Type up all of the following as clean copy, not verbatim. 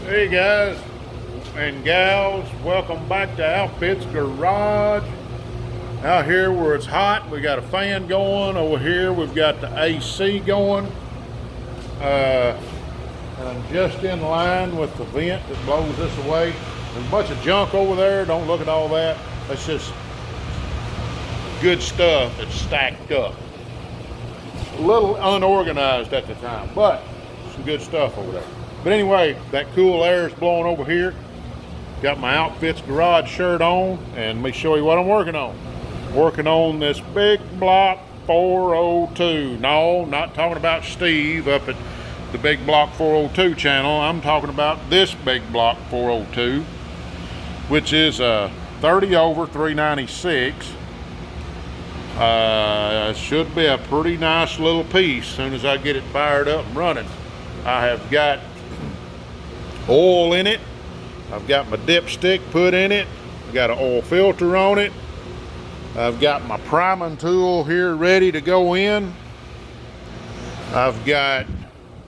Hey guys and gals, welcome back to Outfits Garage. Out here where it's hot, we got a fan going. Over here we've got the AC going. And I'm just in line with the vent that blows this away. There's a bunch of junk over there, don't look at all that. That's just good stuff that's stacked up. A little unorganized at the time, but some good stuff over there. But anyway, that cool air is blowing over here. Got my Outfits Garage shirt on, and let me show you what I'm working on. Working on this big block 402. No, not talking about Steve up at the big block 402 channel. I'm talking about this big block 402, which is a 30 over 396. Should be a pretty nice little piece as soon as I get it fired up and running. I have got oil in it. I've got my dipstick put in it. I've got an oil filter on it. I've got my priming tool here ready to go in. I've got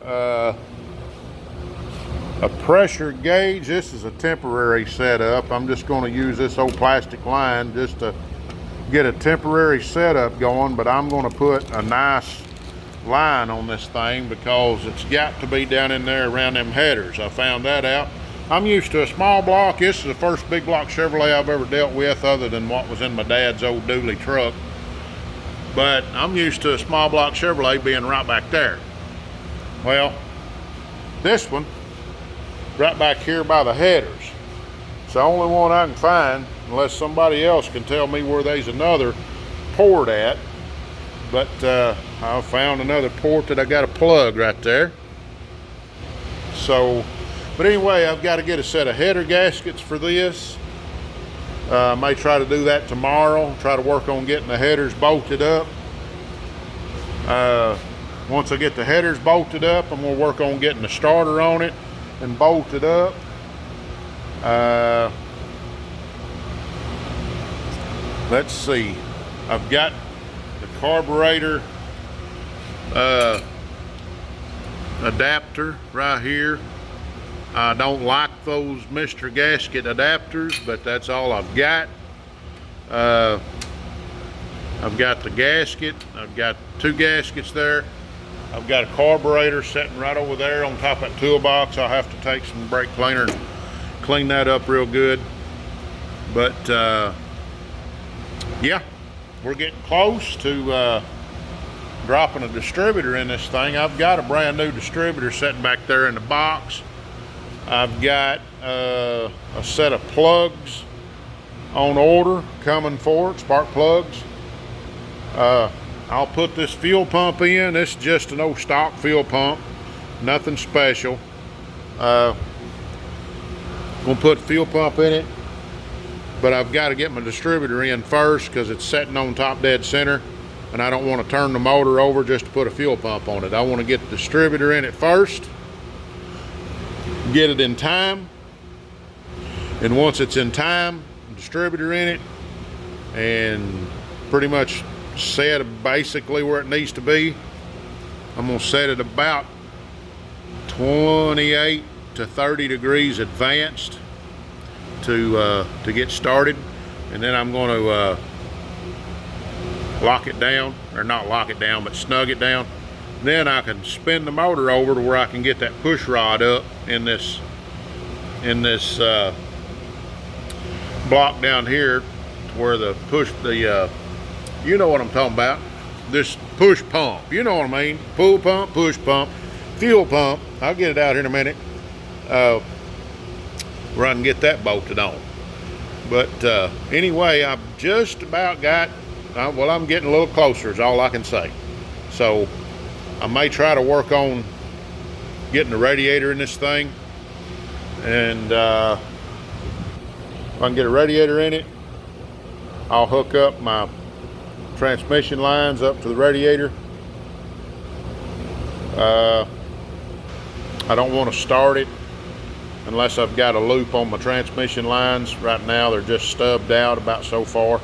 a pressure gauge. This is a temporary setup. I'm just going to use this old plastic line just to get a temporary setup going, but I'm going to put a nice line on this thing because it's got to be down in there around them headers. I found that out. I'm used to a small block. This is the first big block Chevrolet I've ever dealt with other than what was in my dad's old dually truck. But I'm used to a small block Chevrolet being right back there. Well, this one, right back here by the headers. It's the only one I can find, unless somebody else can tell me where there's another port at. But I found another port that I got a plug right there. So, but anyway, I've got to get a set of header gaskets for this. I may try to do that tomorrow. Try to work on getting the headers bolted up. Once I get the headers bolted up, I'm going to work on getting the starter on it and bolted up. Let's see. I've got the carburetor adapter right here. I don't like those Mr. Gasket adapters, but that's all I've got. I've got the gasket. I've got two gaskets there. I've got a carburetor sitting right over there on top of that toolbox. I'll have to take some brake cleaner and clean that up real good. But yeah, we're getting close to dropping a distributor in this thing. I've got a brand new distributor sitting back there in the box. I've got a set of plugs on order coming for it, spark plugs. I'll put this fuel pump in. This is just an old stock fuel pump, nothing special. Gonna put fuel pump in it, but I've got to get my distributor in first because it's sitting on top dead center, and I don't want to turn the motor over just to put a fuel pump on it. I want to get the distributor in it first, get it in time, and once it's in time, distributor in it, and pretty much set basically where it needs to be. I'm going to set it about 28 to 30 degrees advanced to get started, and then I'm going to lock it down, or not lock it down, but snug it down. Then I can spin the motor over to where I can get that push rod up in this block down here, to where the you know what I'm talking about, this push pump, you know what I mean, pull pump, push pump, fuel pump. I'll get it out here in a minute, where I can get that bolted on. But anyway, I've just about got, well, I'm getting a little closer is all I can say. So I may try to work on getting the radiator in this thing, and if I can get a radiator in it, I'll hook up my transmission lines up to the radiator. I don't want to start it unless I've got a loop on my transmission lines. Right now they're just stubbed out about so far.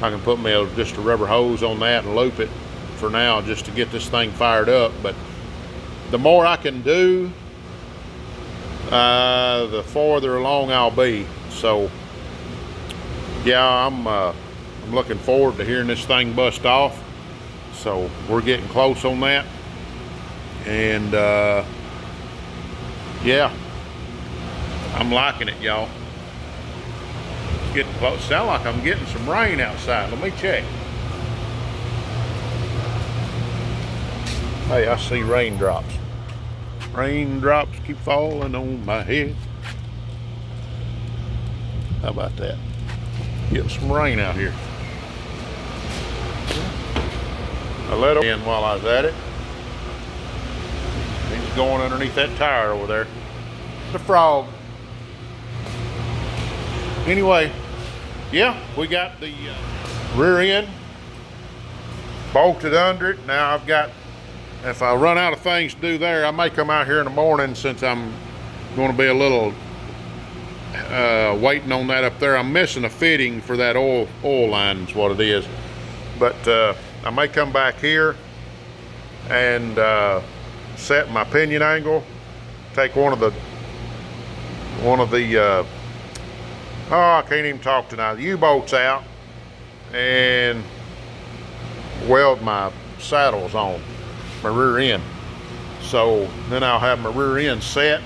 I can put just a rubber hose on that and loop it for now just to get this thing fired up. But the more I can do, the farther along I'll be. So yeah, I'm looking forward to hearing this thing bust off. So we're getting close on that, and yeah, I'm liking it, y'all. It's getting close. Sound like I'm getting some rain outside. Let me check. Hey, I see raindrops. Raindrops keep falling on my head. How about that? Getting some rain out here. I let him in while I was at it. He's going underneath that tire over there. The frog. Anyway, yeah, we got the rear end bolted under it. Now I've got, if I run out of things to do there, I may come out here in the morning, since I'm going to be a little waiting on that up there. I'm missing a fitting for that oil line is what it is. But I may come back here and set my pinion angle, take one of the oh, I can't even talk tonight, the U-bolts out, and weld my saddles on my rear end. So then I'll have my rear end set.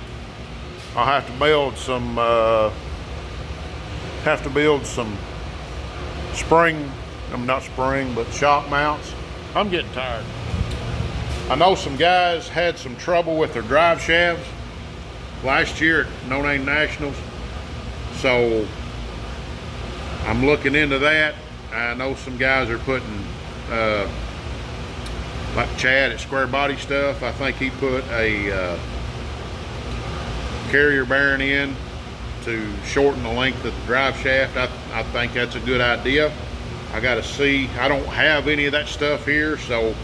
I'll have to build some not spring, but shock mounts. I'm getting tired. I know some guys had some trouble with their drive shafts last year at No Name Nationals, so I'm looking into that. I know some guys are putting like Chad at Square Body Stuff, I think he put a carrier bearing in to shorten the length of the drive shaft. I think that's a good idea. I got to see, I don't have any of that stuff here, so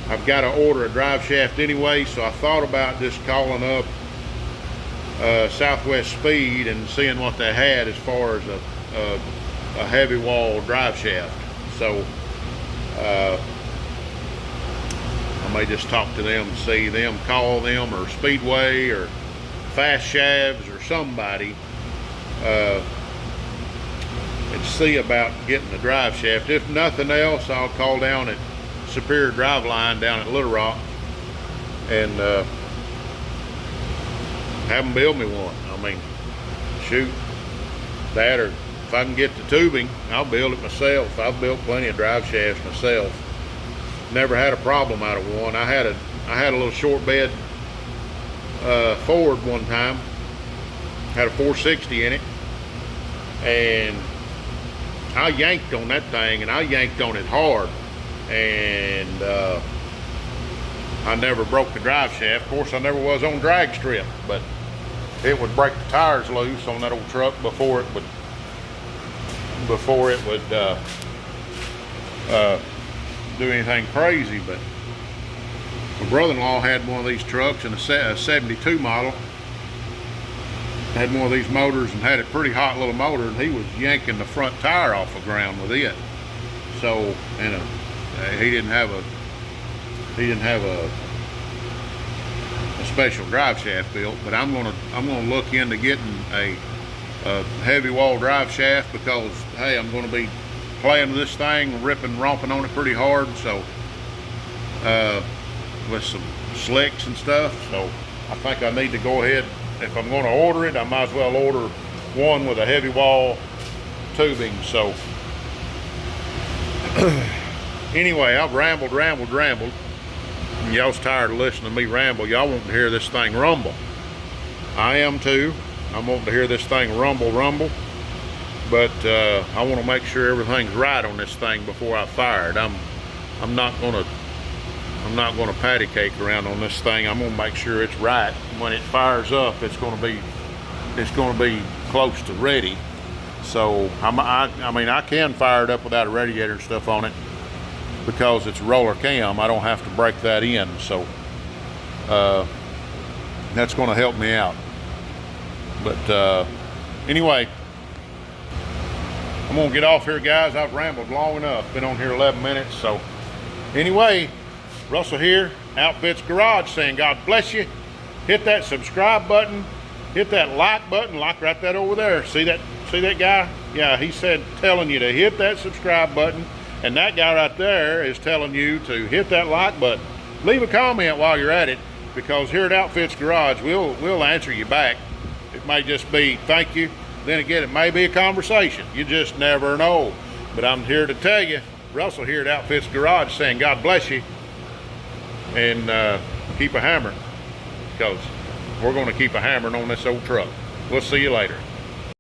I've got to order a drive shaft anyway. So I thought about just calling up Southwest Speed and seeing what they had as far as a heavy wall drive shaft. So I may just talk to them, see them, call them, or Speedway or Fast Shavs or somebody, and see about getting the drive shaft. If nothing else, I'll call down at Superior Driveline down at Little Rock and have them build me one. I mean, shoot, that, or if I can get the tubing, I'll build it myself. I've built plenty of drive shafts myself. Never had a problem out of one. I had a little short bed Ford one time. Had a 460 in it, and I yanked on that thing, and I yanked on it hard, and I never broke the drive shaft. Of course, I never was on drag strip, but it would break the tires loose on that old truck before it would do anything crazy. But my brother-in-law had one of these trucks in a 72 model. Had one of these motors and had a pretty hot little motor, and he was yanking the front tire off the ground with it. So, and he didn't have a special drive shaft built. But I'm gonna look into getting a heavy wall drive shaft, because hey, I'm gonna be playing with this thing, ripping, romping on it pretty hard. So with some slicks and stuff. So I think I need to go ahead. If I'm going to order it, I might as well order one with a heavy wall tubing. So anyway, I've rambled. And y'all's tired of listening to me ramble. Y'all want to hear this thing rumble. I am too. I'm wanting to hear this thing rumble. But I want to make sure everything's right on this thing before I fire it. I'm not going to patty cake around on this thing. I'm going to make sure it's right. When it fires up, it's going to be close to ready. So I mean, I can fire it up without a radiator and stuff on it, because it's a roller cam. I don't have to break that in. So that's going to help me out. But anyway, I'm going to get off here, guys. I've rambled long enough. Been on here 11 minutes. So anyway, Russell here, Outfits Garage, saying God bless you. Hit that subscribe button. hit that like button, like right that over there. See that guy? Yeah, he said telling you to hit that subscribe button, and that guy right there is telling you to hit that like button. Leave a comment while you're at it, because here at Outfits Garage, we'll answer you back. It may just be thank you. Then again, it may be a conversation. You just never know. But I'm here to tell you, Russell here at Outfits Garage saying God bless you, and keep a hammer, because we're going to keep a hammering on this old truck. We'll see you later.